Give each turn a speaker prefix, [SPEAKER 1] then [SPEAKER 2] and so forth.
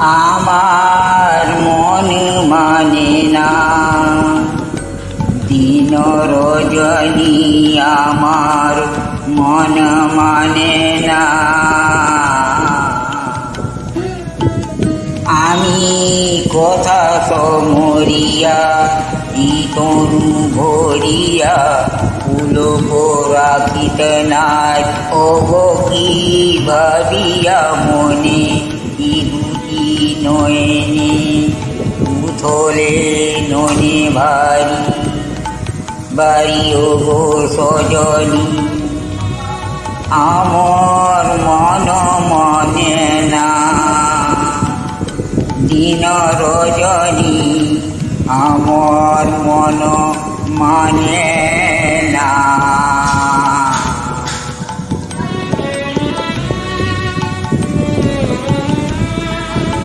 [SPEAKER 1] আমার মন মানে না, দিন রজনী আমার মন মানে না। আমি কথা সমরিয়া তনু ভরিয়া পুলক রাখিত নাই, ওগো কি ভাবিয়া মনে কি দুটি নয়নে উথলে ননে ভারী বাড়ি ওগো সজনী আমার মন মানে না, দিন রজনী আমার মন মানে